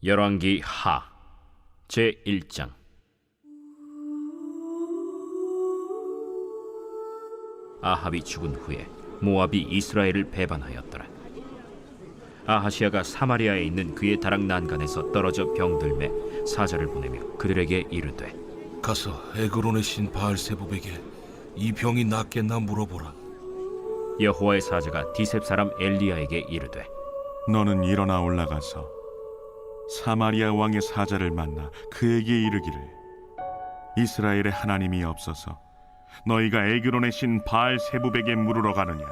열왕기 하 제1장. 아합이 죽은 후에 모압이 이스라엘을 배반하였더라. 아하시아가 사마리아에 있는 그의 다락 난간에서 떨어져 병들매 사자를 보내며 그들에게 이르되, 가서 에그론의 신 바알세부백에 이 병이 낫겠나 물어보라. 여호와의 사자가 디셉 사람 엘리야에게 이르되, 너는 일어나 올라가서 사마리아 왕의 사자를 만나 그에게 이르기를, 이스라엘의 하나님이 없어서 너희가 에그론의 신 바알세부백에 물으러 가느냐?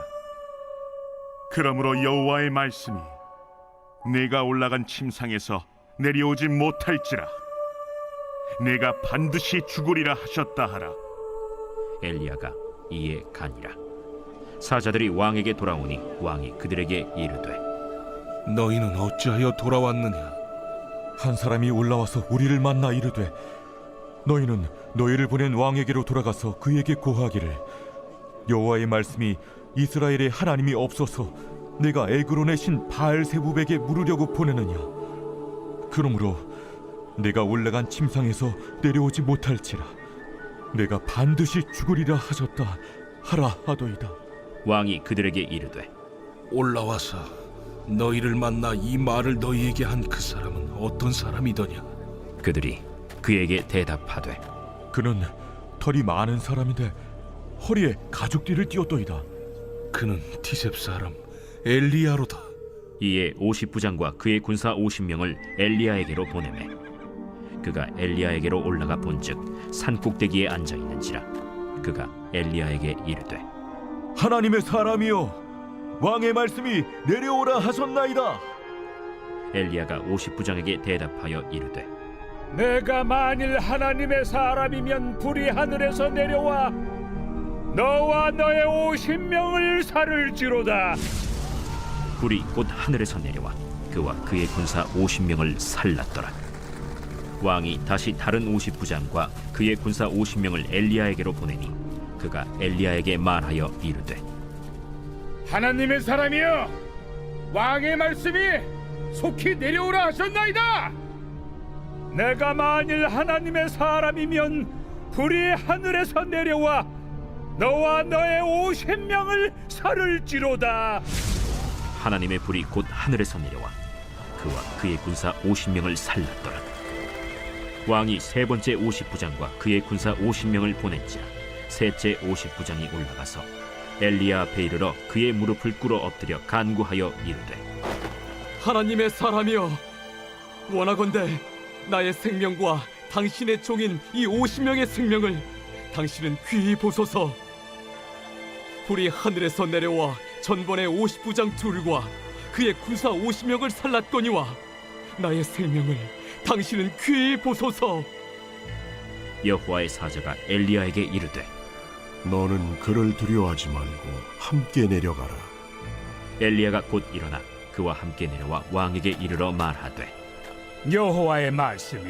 그러므로 여호와의 말씀이 내가 올라간 침상에서 내려오지 못할지라 내가 반드시 죽으리라 하셨다 하라. 엘리야가 이에 가니라. 사자들이 왕에게 돌아오니 왕이 그들에게 이르되, 너희는 어찌하여 돌아왔느냐? 한 사람이 올라와서 우리를 만나 이르되, 너희는 너희를 보낸 왕에게로 돌아가서 그에게 고하기를, 여호와의 말씀이 이스라엘의 하나님이 없어서 내가 에그론의 신 바알세부백에 물으려고 보내느냐? 그러므로 내가 올라간 침상에서 내려오지 못할지라 내가 반드시 죽으리라 하셨다 하라 하도이다. 왕이 그들에게 이르되, 올라와서 너희를 만나 이 말을 너희에게 한 그 사람은 어떤 사람이더냐? 그들이 그에게 대답하되, 그는 털이 많은 사람인데 허리에 가죽띠를 띠었도이다. 그는 디셉 사람 엘리야로다. 이에 50부장과 그의 군사 50명을 엘리야에게로 보내매 그가 엘리야에게로 올라가 본즉 산꼭대기에 앉아 있는지라. 그가 엘리야에게 이르되, 하나님의 사람이여, 왕의 말씀이 내려오라 하셨나이다. 엘리야가 50부장에게 대답하여 이르되, 내가 만일 하나님의 사람이면 불이 하늘에서 내려와 너와 너의 50명을 살을지로다. 불이 곧 하늘에서 내려와 그와 그의 군사 50명을 살랐더라. 왕이 다시 다른 50부장과 그의 군사 50명을 엘리야에게로 보내니 그가 엘리야에게 말하여 이르되, 하나님의 사람이여, 왕의 말씀이 속히 내려오라 하셨나이다. 내가 만일 하나님의 사람이면 불이 하늘에서 내려와 너와 너의 50명을 살을지로다. 하나님의 불이 곧 하늘에서 내려와 그와 그의 군사 50명을 살랐더라. 왕이 세 번째 50부장과 그의 군사 50명을 보낸지라. 셋째 50부장이 올라가서 엘리야 앞에 이르러 그의 무릎을 꿇어 엎드려 간구하여 이르되, 하나님의 사람이여, 원하건대 나의 생명과 당신의 종인 이 50명의 생명을 당신은 귀히 보소서. 불이 하늘에서 내려와 전번에 50부장 둘과 그의 군사 50명을 살랐거니와 나의 생명을 당신은 귀히 보소서. 여호와의 사자가 엘리야에게 이르되, 너는 그를 두려워하지 말고 함께 내려가라. 엘리야가 곧 일어나 그와 함께 내려와 왕에게 이르러 말하되, 여호와의 말씀이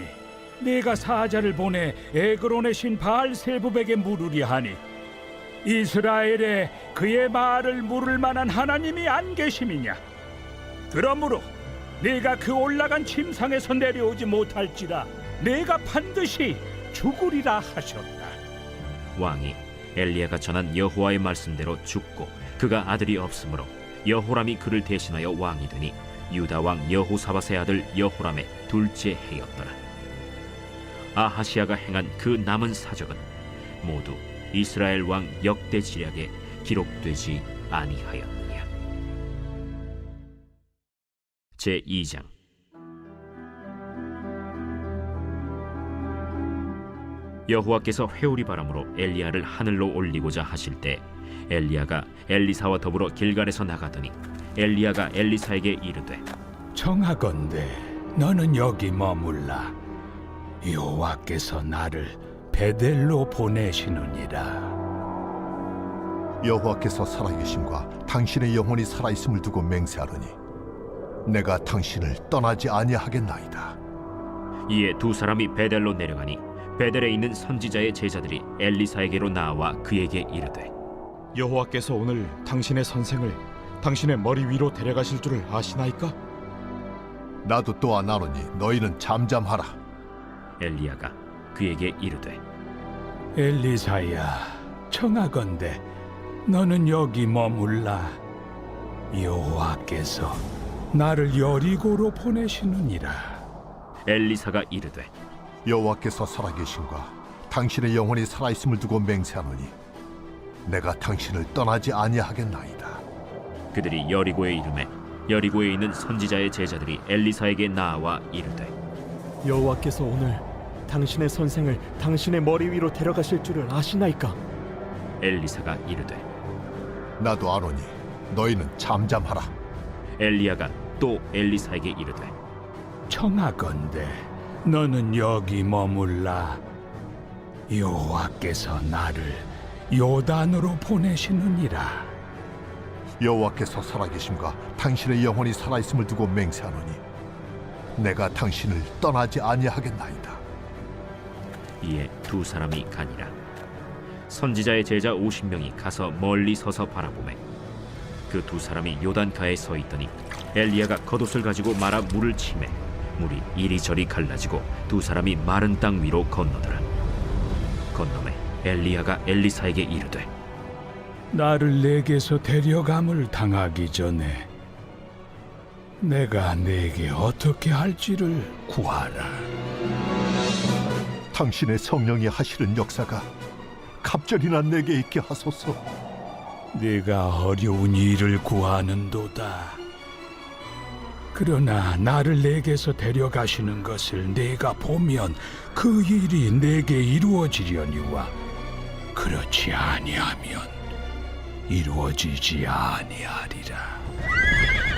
네가 사자를 보내 에그론의 신 바알세부백에 물으리 하니 이스라엘에 그의 말을 물을 만한 하나님이 안 계심이냐? 그러므로 네가 그 올라간 침상에서 내려오지 못할지라 네가 반드시 죽으리라 하셨다. 왕이 엘리야가 전한 여호와의 말씀대로 죽고 그가 아들이 없으므로 여호람이 그를 대신하여 왕이 되니 유다 왕 여호사밧의 아들 여호람의 둘째 해였더라. 아하시아가 행한 그 남은 사적은 모두 이스라엘 왕 역대 지략에 기록되지 아니하였느냐. 제2장. 여호와께서 회오리 바람으로 엘리야를 하늘로 올리고자 하실 때 엘리야가 엘리사와 더불어 길갈에서 나가더니 엘리야가 엘리사에게 이르되, 청하건대 너는 여기 머물라. 여호와께서 나를 베델로 보내시느니라. 여호와께서 살아계심과 당신의 영혼이 살아있음을 두고 맹세하노니 내가 당신을 떠나지 아니하겠나이다. 이에 두 사람이 베델로 내려가니 베델에 있는 선지자의 제자들이 엘리사에게로 나와 그에게 이르되, 여호와께서 오늘 당신의 선생을 당신의 머리 위로 데려가실 줄을 아시나이까? 나도 또한 아노니 너희는 잠잠하라. 엘리야가 그에게 이르되 엘리사야, 청하건대 너는 여기 머물라. 여호와께서 나를 여리고로 보내시느니라. 엘리사가 이르되 여호와께서 살아계신과 당신의 영혼이 살아있음을 두고 맹세하노니 내가 당신을 떠나지 아니하겠나이다. 그들이 여리고에 이르매 여리고에 있는 선지자의 제자들이 엘리사에게 나아와 이르되 여호와께서 오늘 당신의 선생을 당신의 머리 위로 데려가실 줄을 아시나이까? 엘리사가 이르되 나도 아노니 너희는 잠잠하라. 엘리야가 또 엘리사에게 이르되 청하건대 너는 여기 머물라. 여호와께서 나를 요단으로 보내시느니라. 여호와께서 살아계심과 당신의 영혼이 살아있음을 두고 맹세하노니 내가 당신을 떠나지 아니하겠나이다. 이에 두 사람이 가니라. 선지자의 제자 50명이 가서 멀리 서서 바라보매 그 두 사람이 요단가에 서 있더니 엘리야가 겉옷을 가지고 말아 물을 치매 물이 이리저리 갈라지고 두 사람이 마른 땅 위로 건너더라. 건너매 엘리야가 엘리사에게 이르되 나를 내게서 데려감을 당하기 전에 내가 내게 어떻게 할지를 구하라. 당신의 성령이 하시는 역사가 갑절이나 내게 있게 하소서. 네가 어려운 일을 구하는도다. 그러나 나를 내게서 데려가시는 것을 내가 보면 그 일이 내게 이루어지려니와 그렇지 아니하면 이루어지지 아니하리라.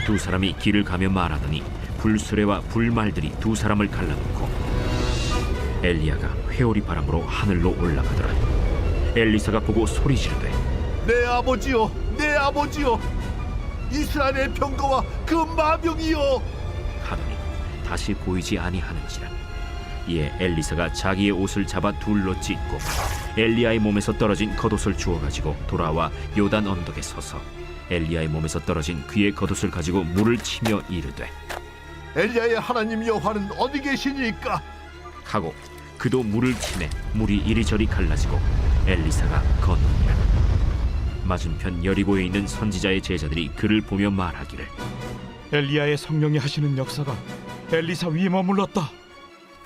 두 사람이 길을 가며 말하더니 불수레와 불말들이 두 사람을 갈라놓고 엘리야가 회오리 바람으로 하늘로 올라가더라. 엘리사가 보고 소리 지르되 내 아버지여, 내 아버지여, 이스라엘의 병거와 그 마병이여 하더니 다시 보이지 아니하는지라. 이에 엘리사가 자기의 옷을 잡아 둘로 찢고 엘리야의 몸에서 떨어진 겉옷을 주워 가지고 돌아와 요단 언덕에 서서 엘리야의 몸에서 떨어진 그의 겉옷을 가지고 물을 치며 이르되 엘리야의 하나님 여호와는 어디 계시니까? 하고 그도 물을 치매 물이 이리저리 갈라지고 엘리사가 건너니라. 맞은편 여리고에 있는 선지자의 제자들이 그를 보며 말하기를 엘리야의 성령이 하시는 역사가 엘리사 위에 머물렀다.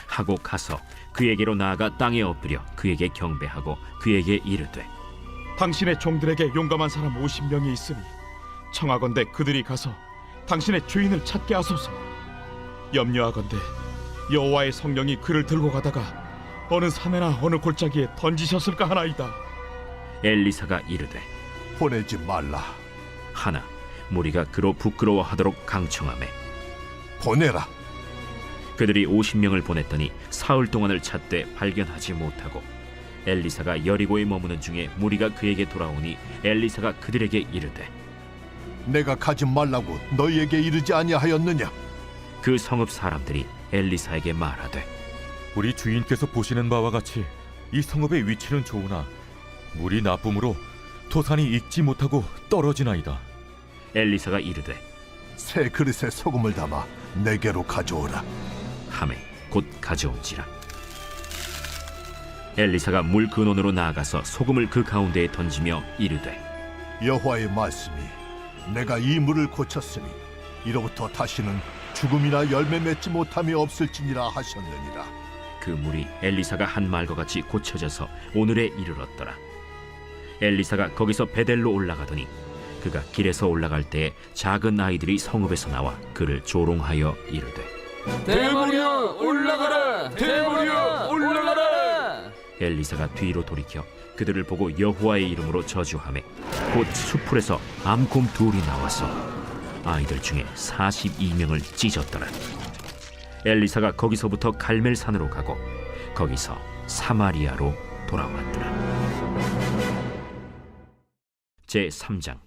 하고 가서 그에게로 나아가 땅에 엎드려 그에게 경배하고 그에게 이르되 당신의 종들에게 용감한 사람 50명이 있으니 청하건대 그들이 가서 당신의 주인을 찾게 하소서. 염려하건대 여호와의 성령이 그를 들고 가다가 어느 산에나 어느 골짜기에 던지셨을까 하나이다. 엘리사가 이르되 보내지 말라. 하나 무리가 그로 부끄러워하도록 강청하매 보내라. 그들이 50명을 보냈더니 사흘 동안을 찾되 발견하지 못하고 엘리사가 여리고에 머무는 중에 무리가 그에게 돌아오니 엘리사가 그들에게 이르되 내가 가지 말라고 너희에게 이르지 아니하였느냐? 그 성읍 사람들이 엘리사에게 말하되 우리 주인께서 보시는 바와 같이 이 성읍의 위치는 좋으나 물이 나쁨으로 토산이 익지 못하고 떨어지나이다. 엘리사가 이르되 새 그릇에 소금을 담아 내게로 가져오라. 하매 곧 가져온지라. 엘리사가 물 근원으로 나아가서 소금을 그 가운데에 던지며 이르되 여호와의 말씀이 내가 이 물을 고쳤으니 이로부터 다시는 죽음이나 열매 맺지 못함이 없을지니라 하셨느니라. 그 물이 엘리사가 한 말과 같이 고쳐져서 오늘에 이르렀더라. 엘리사가 거기서 베델로 올라가더니 그가 길에서 올라갈 때에 작은 아이들이 성읍에서 나와 그를 조롱하여 이르되 대머리여 올라가라! 대머리여 올라가라! 엘리사가 뒤로 돌이켜 그들을 보고 여호와의 이름으로 저주하매 곧 수풀에서 암곰 둘이 나와서 아이들 중에 42명을 찢었더라. 엘리사가 거기서부터 갈멜산으로 가고 거기서 사마리아로 돌아왔더라. 제 3장.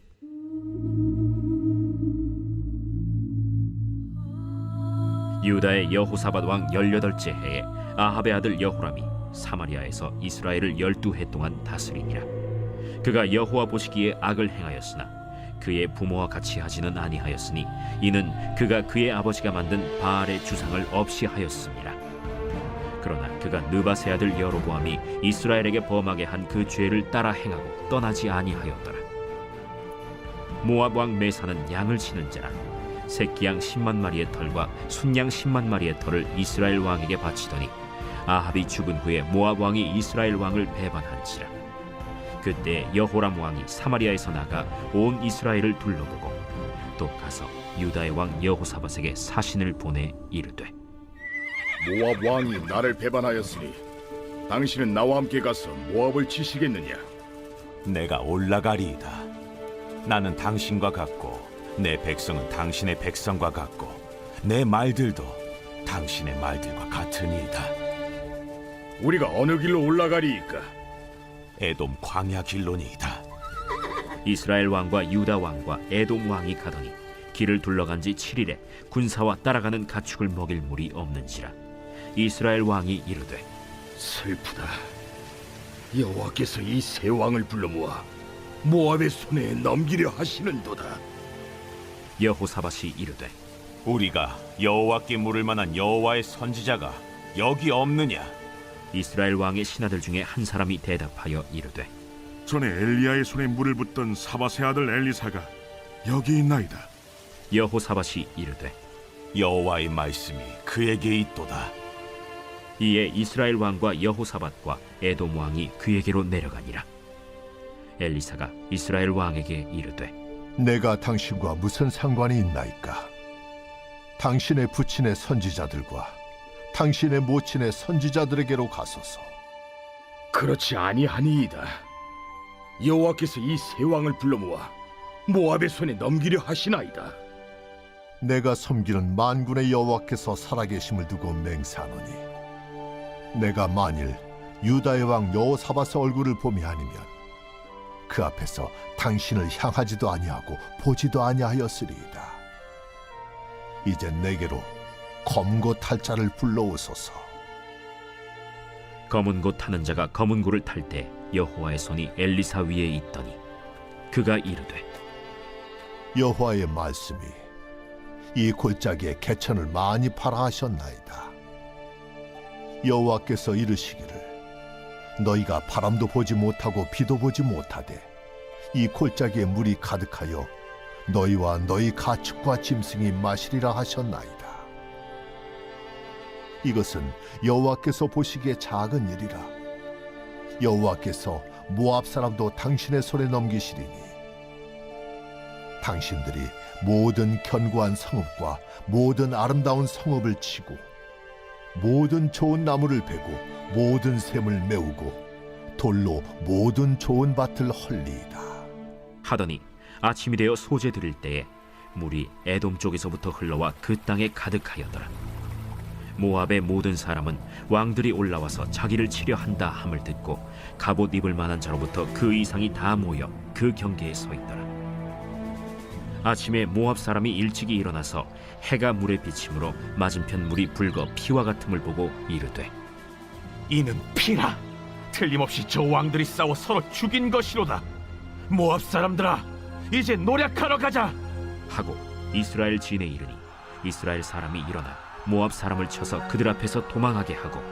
유다의 여호사밧 왕 18째 해에 아합의 아들 여호람이 사마리아에서 이스라엘을 12해 동안 다스리니라. 그가 여호와 보시기에 악을 행하였으나 그의 부모와 같이 하지는 아니하였으니 이는 그가 그의 아버지가 만든 바알의 주상을 없이 하였습니다. 그러나 그가 느밧의 아들 여로보암이 이스라엘에게 범하게 한 그 죄를 따라 행하고 떠나지 아니하였더라. 모압 왕 메사는 양을 치는지라 새끼양 10만 마리의 털과 순양 10만 마리의 털을 이스라엘 왕에게 바치더니 아합이 죽은 후에 모압 왕이 이스라엘 왕을 배반한지라. 그때 여호람 왕이 사마리아에서 나가 온 이스라엘을 둘러보고 또 가서 유다의 왕 여호사밧에게 사신을 보내 이르되 모압 왕이 나를 배반하였으니 당신은 나와 함께 가서 모압을 치시겠느냐? 내가 올라가리이다. 나는 당신과 같고 내 백성은 당신의 백성과 같고 내 말들도 당신의 말들과 같으니이다. 우리가 어느 길로 올라가리이까? 에돔 광야 길로니이다. 이스라엘 왕과 유다 왕과 에돔 왕이 가더니 길을 둘러간 지 7일에 군사와 따라가는 가축을 먹일 물이 없는지라. 이스라엘 왕이 이르되 슬프다. 여호와께서 이 세 왕을 불러 모아 모압의 손에 넘기려 하시는도다. 여호사밧이 이르되 우리가 여호와께 물을 만한 여호와의 선지자가 여기 없느냐? 이스라엘 왕의 신하들 중에 한 사람이 대답하여 이르되 전에 엘리야의 손에 물을 붓던 사밧의 아들 엘리사가 여기 있나이다. 여호사밧이 이르되 여호와의 말씀이 그에게 있도다. 이에 이스라엘 왕과 여호사밧과 에돔 왕이 그에게로 내려가니라. 엘리사가 이스라엘 왕에게 이르되 내가 당신과 무슨 상관이 있나이까? 당신의 부친의 선지자들과 당신의 모친의 선지자들에게로 가소서. 그렇지 아니하니이다. 여호와께서 이 세 왕을 불러 모아 모압의 손에 넘기려 하시나이다. 내가 섬기는 만군의 여호와께서 살아계심을 두고 맹세하노니 내가 만일 유다의 왕 여호사밧의 얼굴을 봄이 아니면 그 앞에서 당신을 향하지도 아니하고 보지도 아니하였으리이다. 이제 내게로 검고 탈 자를 불러오소서. 검은 고 타는 자가 검은 고를 탈 때 여호와의 손이 엘리사 위에 있더니 그가 이르되 여호와의 말씀이 이 골짜기에 개천을 많이 팔아 하셨나이다. 여호와께서 이르시기를 너희가 바람도 보지 못하고 비도 보지 못하되 이 골짜기에 물이 가득하여 너희와 너희 가축과 짐승이 마시리라 하셨나이다. 이것은 여호와께서 보시기에 작은 일이라. 여호와께서 모압 사람도 당신의 손에 넘기시리니 당신들이 모든 견고한 성읍과 모든 아름다운 성읍을 치고 모든 좋은 나무를 베고 모든 샘을 메우고 돌로 모든 좋은 밭을 헐리이다. 하더니 아침이 되어 소재 드릴 때에 물이 에돔 쪽에서부터 흘러와 그 땅에 가득하였더라. 모압의 모든 사람은 왕들이 올라와서 자기를 치려 한다 함을 듣고 갑옷 입을 만한 자로부터 그 이상이 다 모여 그 경계에 서 있더라. 아침에 모압 사람이 일찍이 일어나서 해가 물에 비침으로 맞은편 물이 붉어 피와 같음을 보고 이르되 이는 피라. 틀림없이 저 왕들이 싸워 서로 죽인 것이로다. 모압 사람들아, 이제 노력하러 가자. 하고 이스라엘 진에 이르니 이스라엘 사람이 일어나 모압 사람을 쳐서 그들 앞에서 도망하게 하고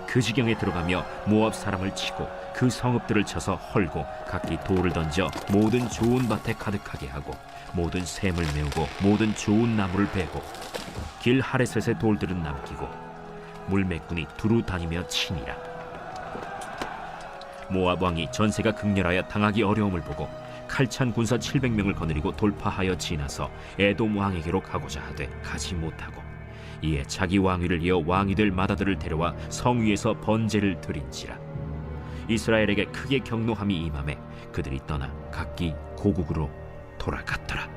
그 지경에 들어가며 모압 사람을 치고 그 성읍들을 쳐서 헐고 각기 돌을 던져 모든 좋은 밭에 가득하게 하고 모든 샘을 메우고 모든 좋은 나무를 베고 길 하레셋의 돌들은 남기고 물매꾼이 두루 다니며 치니라. 모압 왕이 전세가 극렬하여 당하기 어려움을 보고 칼찬 군사 700명을 거느리고 돌파하여 지나서 에돔 왕에게로 가고자 하되 가지 못하고 이에 자기 왕위를 이어 왕이 될 맏아들을 데려와 성 위에서 번제를 드린지라. 이스라엘에게 크게 경노함이 임하매 그들이 떠나 각기 고국으로 돌아갔더라.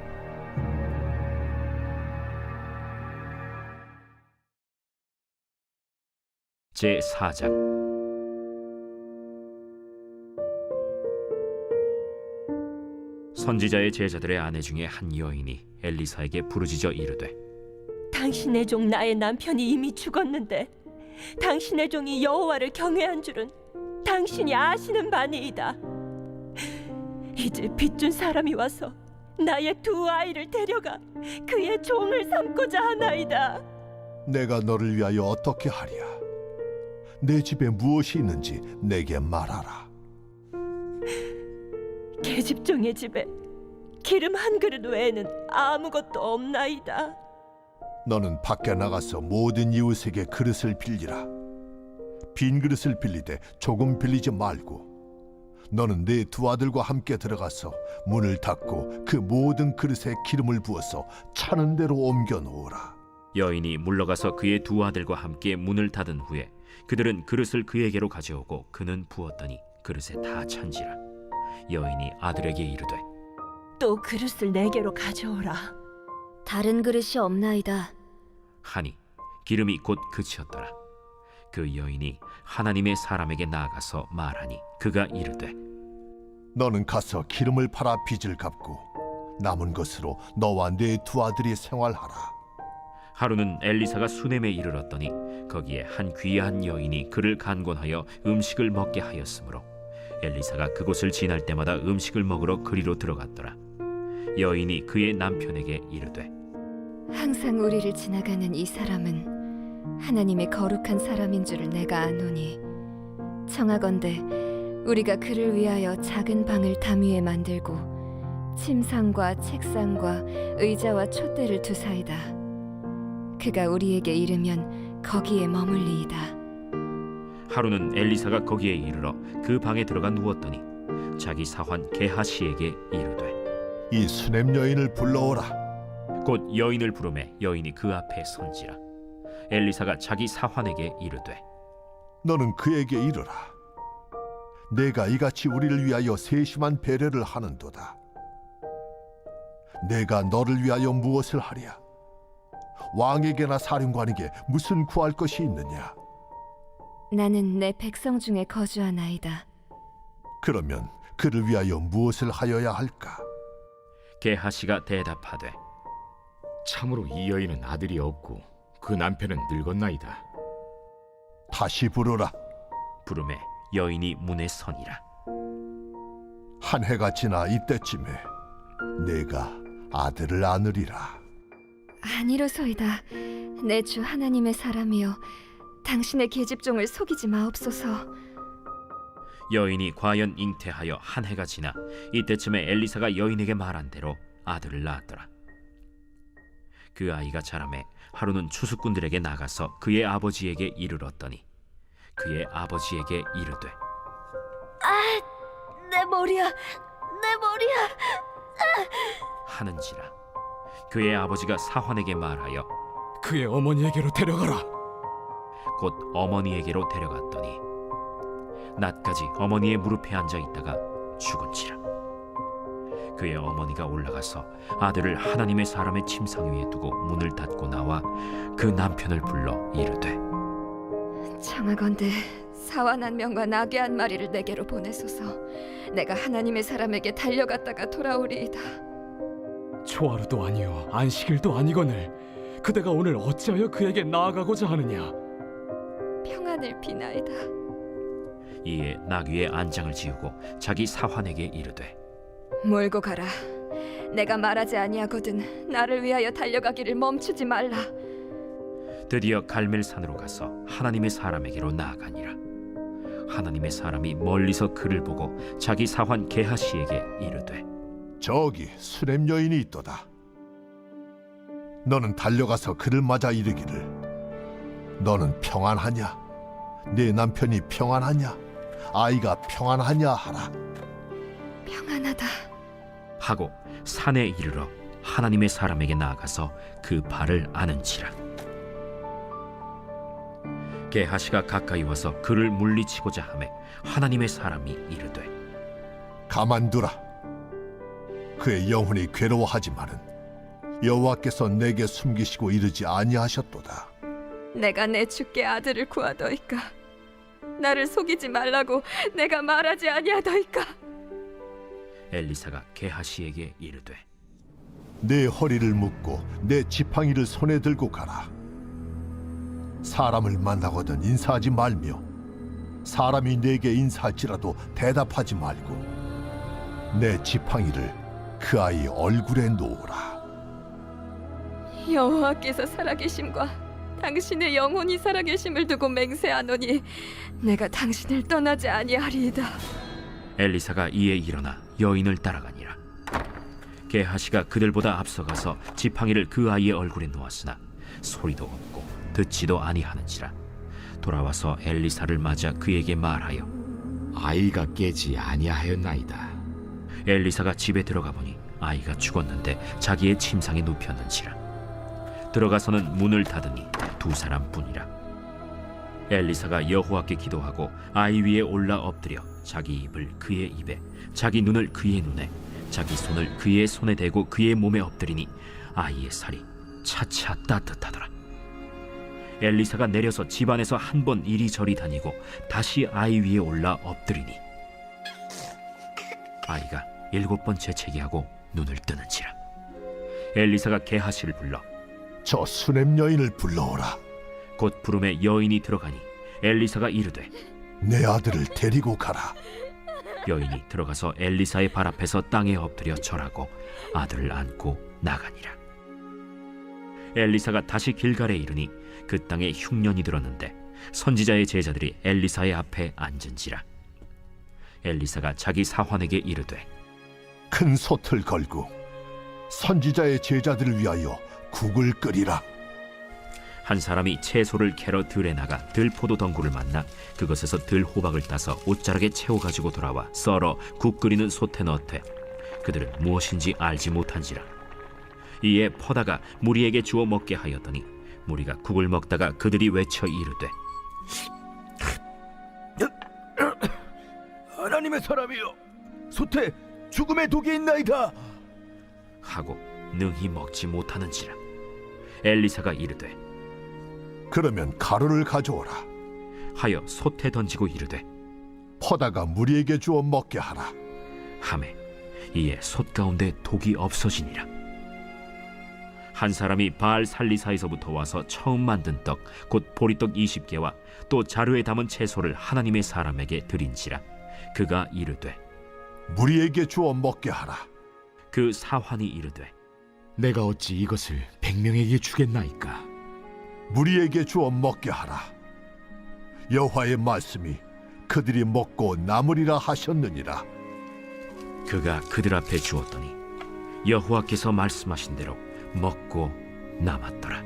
제4장. 선지자의 제자들의 아내 중에 한 여인이 엘리사에게 부르짖어 이르되 당신의 종 나의 남편이 이미 죽었는데 당신의 종이 여호와를 경외한 줄은 당신이 아시는 바니이다. 이제 빚준 사람이 와서 나의 두 아이를 데려가 그의 종을 삼고자 하나이다. 내가 너를 위하여 어떻게 하랴? 내 집에 무엇이 있는지 내게 말하라. 계집종의 집에 기름 한 그릇 외에는 아무것도 없나이다. 너는 밖에 나가서 모든 이웃에게 그릇을 빌리라. 빈 그릇을 빌리되 조금 빌리지 말고 너는 네 두 아들과 함께 들어가서 문을 닫고 그 모든 그릇에 기름을 부어서 차는 대로 옮겨 놓으라. 여인이 물러가서 그의 두 아들과 함께 문을 닫은 후에 그들은 그릇을 그에게로 가져오고 그는 부었더니 그릇에 다 찬지라. 여인이 아들에게 이르되 또 그릇을 내게로 가져오라. 다른 그릇이 없나이다. 하니 기름이 곧 그치었더라. 그 여인이 하나님의 사람에게 나아가서 말하니 그가 이르되 너는 가서 기름을 팔아 빚을 갚고 남은 것으로 너와 네 두 아들이 생활하라. 하루는 엘리사가 수넴에 이르렀더니 거기에 한 귀한 여인이 그를 간곤하여 음식을 먹게 하였으므로 엘리사가 그곳을 지날 때마다 음식을 먹으러 그리로 들어갔더라. 여인이 그의 남편에게 이르되 항상 우리를 지나가는 이 사람은 하나님의 거룩한 사람인 줄을 내가 아노니 청하건대 우리가 그를 위하여 작은 방을 담 위에 만들고 침상과 책상과 의자와 촛대를 두사이다. 그가 우리에게 이르면 거기에 머물리이다. 하루는 엘리사가 거기에 이르러 그 방에 들어가 누웠더니 자기 사환 게하시에게 이르되 이 수넴 여인을 불러오라. 곧 여인을 부르매 여인이 그 앞에 선지라. 엘리사가 자기 사환에게 이르되 너는 그에게 이르라. 내가 이같이 우리를 위하여 세심한 배려를 하는도다. 내가 너를 위하여 무엇을 하랴? 왕에게나 사령관에게 무슨 구할 것이 있느냐? 나는 내 백성 중에 거주하나이다. 그러면 그를 위하여 무엇을 하여야 할까? 게하시가 대답하되 참으로 이 여인은 아들이 없고 그 남편은 늙었나이다. 다시 부르라. 부르매 여인이 문에 서니라. 한 해가 지나 이때쯤에 내가 아들을 안으리라. 아니로소이다. 내 주 하나님의 사람이여, 당신의 계집종을 속이지 마옵소서. 여인이 과연 잉태하여 한 해가 지나 이때쯤에 엘리사가 여인에게 말한 대로 아들을 낳았더라. 그 아이가 자라매 하루는 추수꾼들에게 나가서 그의 아버지에게 이르렀더니 그의 아버지에게 이르되 내 머리야, 내 머리야 하는지라. 그의 아버지가 사환에게 말하여 그의 어머니에게로 데려가라. 곧 어머니에게로 데려갔더니 낮까지 어머니의 무릎에 앉아 있다가 죽은지라. 그의 어머니가 올라가서 아들을 하나님의 사람의 침상 위에 두고 문을 닫고 나와 그 남편을 불러 이르되 청하건대 사환 한 명과 나귀 한 마리를 내게로 보내소서. 내가 하나님의 사람에게 달려갔다가 돌아오리이다. 초하루도 아니요 안식일도 아니거늘 그대가 오늘 어찌하여 그에게 나아가고자 하느냐? 평안을 비나이다. 이에 나귀의 안장을 지우고 자기 사환에게 이르되 몰고 가라. 내가 말하지 아니하거든 나를 위하여 달려가기를 멈추지 말라. 드디어 갈멜산으로 가서 하나님의 사람에게로 나아가니라. 하나님의 사람이 멀리서 그를 보고 자기 사환 게하시에게 이르되 저기 수렘 여인이 있도다. 너는 달려가서 그를 맞아 이르기를 너는 평안하냐? 네 남편이 평안하냐? 아이가 평안하냐 하라. 평안하다 하고 산에 이르러 하나님의 사람에게 나아가서 그 발을 아는지라. 게하시가 가까이 와서 그를 물리치고자 하매 하나님의 사람이 이르되 가만두라. 그의 영혼이 괴로워하지만은 여호와께서 내게 숨기시고 이르지 아니하셨도다. 내가 내 주께 아들을 구하더이까. 나를 속이지 말라고 내가 말하지 아니하더이까. 엘리사가 게하시에게 이르되 내 허리를 묶고 내 지팡이를 손에 들고 가라. 사람을 만나거든 인사하지 말며 사람이 내게 인사할지라도 대답하지 말고 내 지팡이를 그 아이 얼굴에 놓으라. 여호와께서 살아계심과 당신의 영혼이 살아계심을 두고 맹세하노니 내가 당신을 떠나지 아니하리이다. 엘리사가 이에 일어나 여인을 따라가니라. 게하시가 그들보다 앞서가서 지팡이를 그 아이의 얼굴에 놓았으나 소리도 없고 듣지도 아니하는지라. 돌아와서 엘리사를 맞아 그에게 말하여 아이가 깨지 아니하였나이다. 엘리사가 집에 들어가 보니 아이가 죽었는데 자기의 침상에 눕혔는지라. 들어가서는 문을 닫으니 두 사람뿐이라. 엘리사가 여호와께 기도하고 아이 위에 올라 엎드려 자기 입을 그의 입에, 자기 눈을 그의 눈에, 자기 손을 그의 손에 대고 그의 몸에 엎드리니 아이의 살이 차차 따뜻하더라. 엘리사가 내려서 집안에서 한 번 이리저리 다니고 다시 아이 위에 올라 엎드리니 아이가 7번 재채기하고 눈을 뜨는지라. 엘리사가 게하시를 불러 저 수냄 여인을 불러오라. 곧 부름에 여인이 들어가니 엘리사가 이르되 내 아들을 데리고 가라. 여인이 들어가서 엘리사의 발 앞에서 땅에 엎드려 절하고 아들을 안고 나가니라. 엘리사가 다시 길갈에 이르니 그 땅에 흉년이 들었는데 선지자의 제자들이 엘리사의 앞에 앉은지라. 엘리사가 자기 사환에게 이르되 큰 솥을 걸고 선지자의 제자들을 위하여 국을 끓이라. 한 사람이 채소를 캐러 들에 나가 들포도 덩굴을 만나 그것에서 들호박을 따서 옷자락에 채워가지고 돌아와 썰어 국 끓이는 솥에 넣되 그들은 무엇인지 알지 못한지라. 이에 퍼다가 무리에게 주어 먹게 하였더니 무리가 국을 먹다가 그들이 외쳐 이르되 하나님의 사람이여, 솥에 죽음의 독이 있나이다 하고 능히 먹지 못하는지라. 엘리사가 이르되 그러면 가루를 가져오라 하여 솥에 던지고 이르되 퍼다가 무리에게 주어 먹게 하라 하매 이에 솥 가운데 독이 없어지니라. 한 사람이 바알 살리사에서부터 와서 처음 만든 떡 곧 보리떡 20개와 또 자루에 담은 채소를 하나님의 사람에게 드린지라. 그가 이르되 무리에게 주어 먹게 하라. 그 사환이 이르되 내가 어찌 이것을 100명에게 주겠나이까. 무리에게 주어 먹게 하라. 여호와의 말씀이 그들이 먹고 남으리라 하셨느니라. 그가 그들 앞에 주었더니 여호와께서 말씀하신 대로 먹고 남았더라.